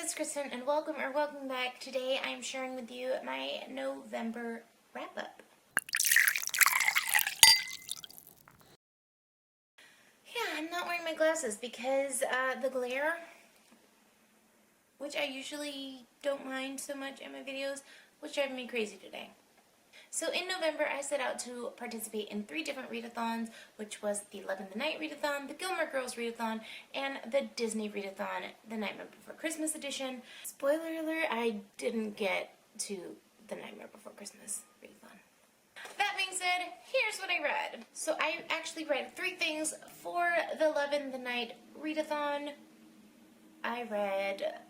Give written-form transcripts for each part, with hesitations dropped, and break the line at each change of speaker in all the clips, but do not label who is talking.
it's Kristen and welcome back. Today I'm sharing with you my November wrap-up. Yeah, I'm not wearing my glasses because the glare, which I usually don't mind so much in my videos, was driving me crazy today. So in November, I set out to participate in 3 different readathons, which was the Love in the Night readathon, the Gilmore Girls readathon, and the Disney readathon, the Nightmare Before Christmas edition. Spoiler alert, I didn't get to the Nightmare Before Christmas readathon. That being said, here's what I read. So I actually read 3 things for the Love in the Night readathon. I read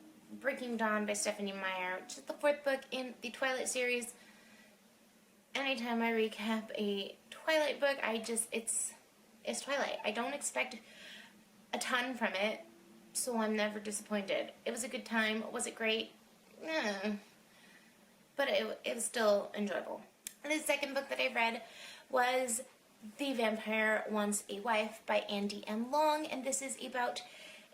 Breaking Dawn by Stephanie Meyer, which is the 4th book in the Twilight series. Anytime I recap a Twilight book, it's Twilight. I don't expect a ton from it, so I'm never disappointed. It was a good time. Was it great? But it was still enjoyable. And the second book that I read was The Vampire Wants a Wife by Andy M. Long, and this is about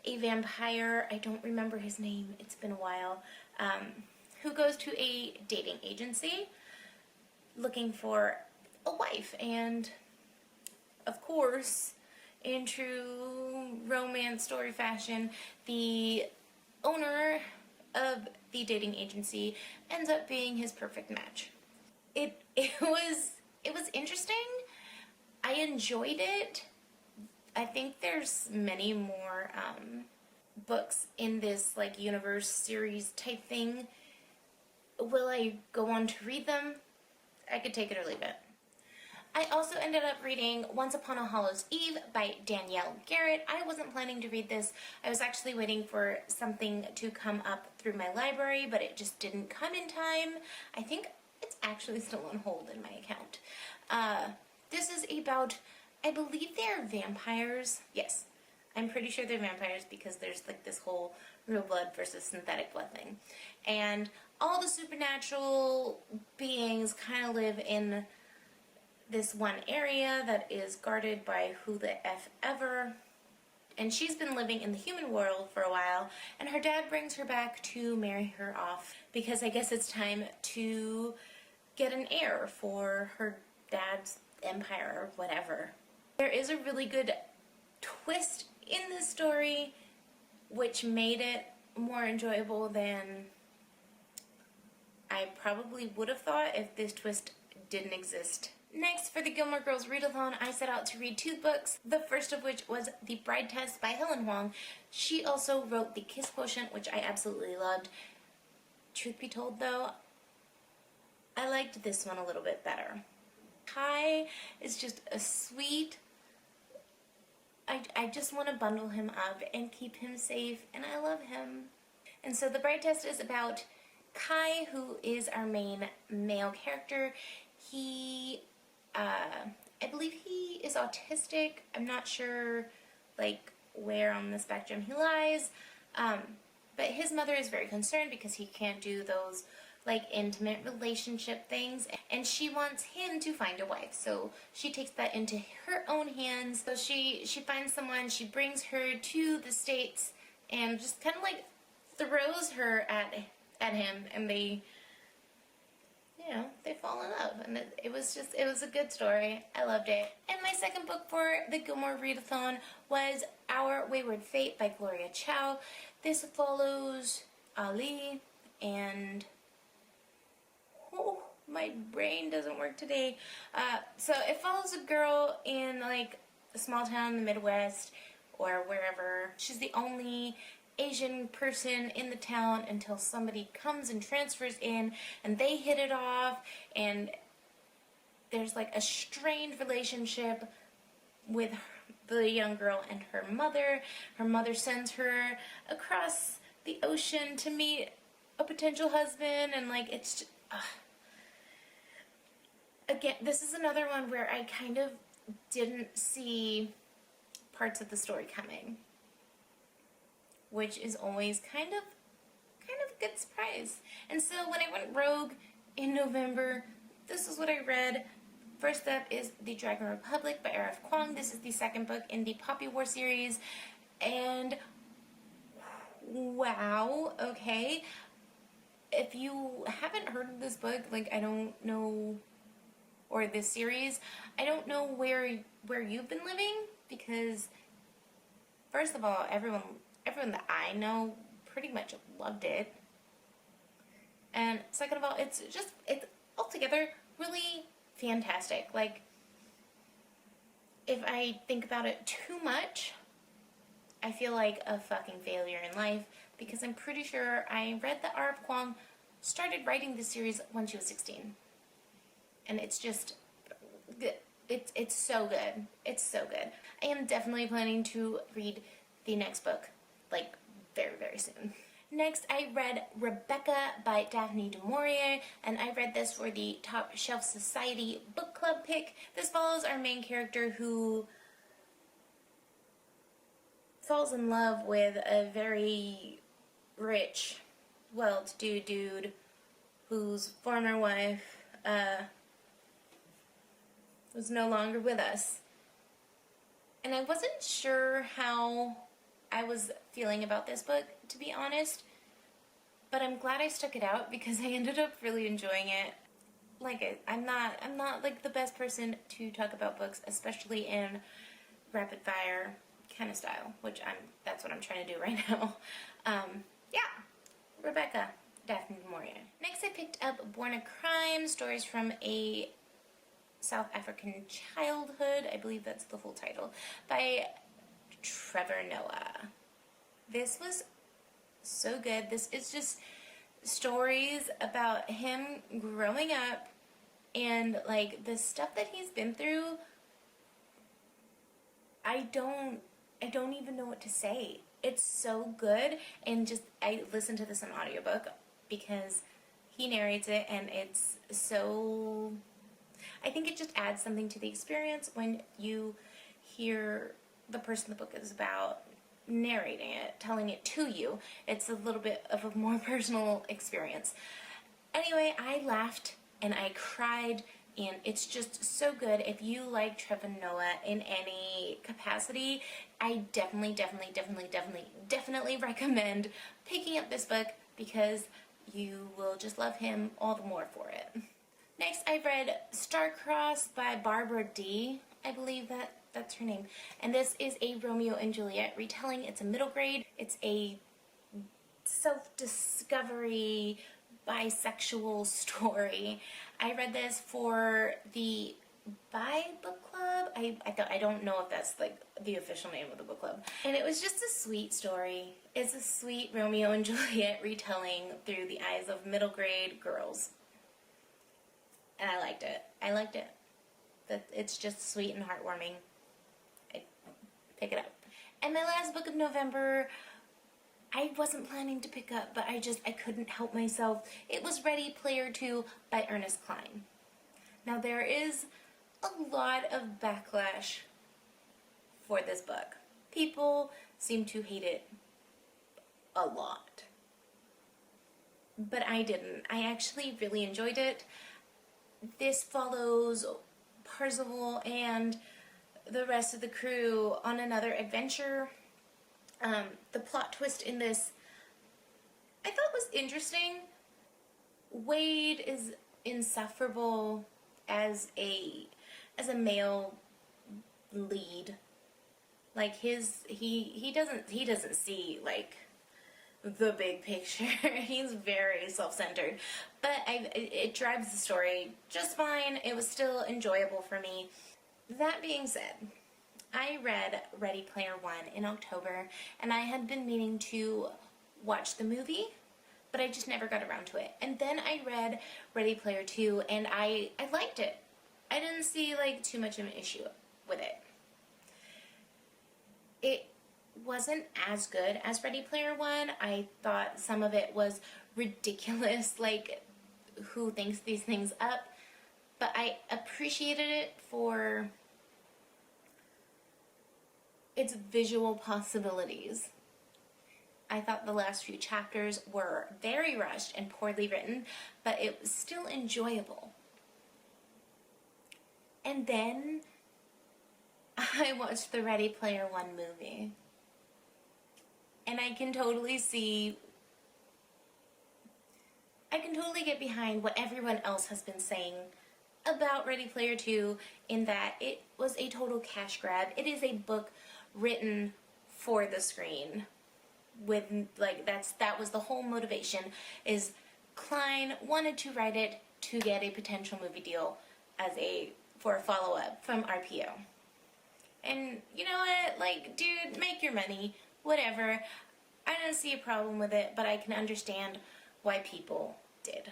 a vampire, I don't remember his name, it's been a while, who goes to a dating agency looking for a wife, and of course, in true romance story fashion, the owner of the dating agency ends up being his perfect match. It was interesting. I enjoyed it. I think there's many more books in this like universe series type thing. Will I go on to read them? I could take it or leave it. I also ended up reading Once Upon a Hallows Eve by Danielle Garrett. I wasn't planning to read this. I was actually waiting for something to come up through my library, but it just didn't come in time. I think it's actually still on hold in my account. This is about, I believe they're vampires. Yes, I'm pretty sure they're vampires because there's like this whole real blood versus synthetic blood thing. And all the supernatural beings kind of live in this one area that is guarded by who the F ever. And she's been living in the human world for a while, and her dad brings her back to marry her off because I guess it's time to get an heir for her dad's empire or whatever. There is a really good twist in this story which made it more enjoyable than I probably would have thought if this twist didn't exist. Next, for the Gilmore Girls readathon, I set out to read 2 books, the first of which was The Bride Test by Helen Huang. She also wrote The Kiss Quotient, which I absolutely loved. Truth be told though, I liked this one a little bit better. Kai is just a sweet, I just want to bundle him up and keep him safe, and I love him. And so The Bride Test is about Kai, who is our main male character. He, I believe he is autistic. I'm not sure, like, where on the spectrum he lies. But his mother is very concerned because he can't do those, like, intimate relationship things. And she wants him to find a wife. So she takes that into her own hands. So she finds someone, she brings her to the States and just kind of, like, throws her at him, and they, you know, they fall in love, and it was a good story. I loved it. And my second book for the Gilmore readathon was Our Wayward Fate by Gloria Chow. This follows Ali and, oh, my brain doesn't work today. So it follows a girl in like a small town in the Midwest or wherever. She's the only Asian person in the town until somebody comes and transfers in and they hit it off, and there's like a strained relationship with the young girl and her mother. Her mother sends her across the ocean to meet a potential husband, and like it's just, again, this is another one where I kind of didn't see parts of the story coming, which is always kind of a good surprise. And so when I went rogue in November, this is what I read. First up is The Dragon Republic by R.F. Kuang. This is the second book in the Poppy War series, and wow, okay. If you haven't heard of this book, like, I don't know, or this series, I don't know where you've been living, because first of all, everyone that I know pretty much loved it. And second of all, it's altogether really fantastic. Like, if I think about it too much, I feel like a fucking failure in life, because I'm pretty sure I read that R.F. Kuang started writing this series when she was 16. And it's just, it's so good. It's so good. I am definitely planning to read the next book, like, very, very soon. Next, I read Rebecca by Daphne du Maurier, and I read this for the Top Shelf Society book club pick. This follows our main character who falls in love with a very rich, well-to-do dude whose former wife was no longer with us. And I wasn't sure how I was feeling about this book, to be honest, but I'm glad I stuck it out because I ended up really enjoying it. Like, I'm not like the best person to talk about books, especially in rapid fire kind of style, which that's what I'm trying to do right now. Yeah, Rebecca, Daphne du Maurier. Next, I picked up Born a Crime, Stories from a South African Childhood, I believe that's the full title, by Trevor Noah. This was so good. This is just stories about him growing up and, like, the stuff that he's been through. I don't even know what to say. It's so good, and just, I listened to this on audiobook because he narrates it, and it's so, I think it just adds something to the experience when you hear the person the book is about narrating it, telling it to you. It's a little bit of a more personal experience. Anyway, I laughed and I cried, and it's just so good. If you like Trevor Noah in any capacity, I definitely recommend picking up this book because you will just love him all the more for it. Next, I read Starcrossed by Barbara D. I believe that's her name. And this is a Romeo and Juliet retelling. It's a middle grade. It's a self-discovery bisexual story. I read this for the Bi Book Club. I don't know if that's like the official name of the book club. And it was just a sweet story. It's a sweet Romeo and Juliet retelling through the eyes of middle grade girls. And I liked it. I liked it. It's just sweet and heartwarming. Pick it up. And my last book of November, I wasn't planning to pick up, but I couldn't help myself. It was Ready Player 2 by Ernest Cline. Now, there is a lot of backlash for this book. People seem to hate it a lot. But I didn't. I actually really enjoyed it. This follows Parzival and the rest of the crew on another adventure. The plot twist in this I thought was interesting. Wade is insufferable as a male lead. Like he doesn't see like the big picture. He's very self-centered, but it drives the story just fine. It was still enjoyable for me. That being said, I read Ready Player One in October, and I had been meaning to watch the movie, but I just never got around to it. And then I read Ready Player Two, and I liked it. I didn't see like too much of an issue with it. It wasn't as good as Ready Player One. I thought some of it was ridiculous, like who thinks these things up, but I appreciated it for its visual possibilities. I thought the last few chapters were very rushed and poorly written, but it was still enjoyable. And then I watched the Ready Player One movie. And I can totally get behind what everyone else has been saying about Ready Player 2 in that it was a total cash grab. It is a book written for the screen. With that was the whole motivation, is Klein wanted to write it to get a potential movie deal for a follow-up from RPO. And you know what? Like, dude, make your money. Whatever. I don't see a problem with it, but I can understand why people did.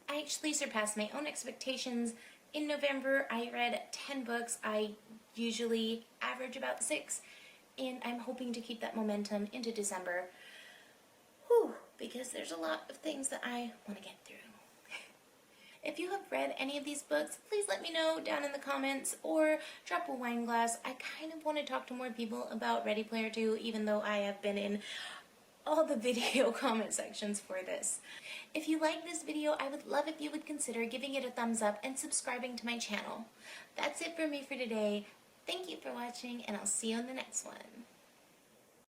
I actually surpassed my own expectations. In November, I read 10 books. I usually average about 6, and I'm hoping to keep that momentum into December. Whew, because there's a lot of things that I want to get through. If you have read any of these books, please let me know down in the comments or drop a wine glass. I kind of want to talk to more people about Ready Player 2, even though I have been in all the video comment sections for this. If you like this video, I would love if you would consider giving it a thumbs up and subscribing to my channel. That's it for me for today. Thank you for watching, and I'll see you on the next one.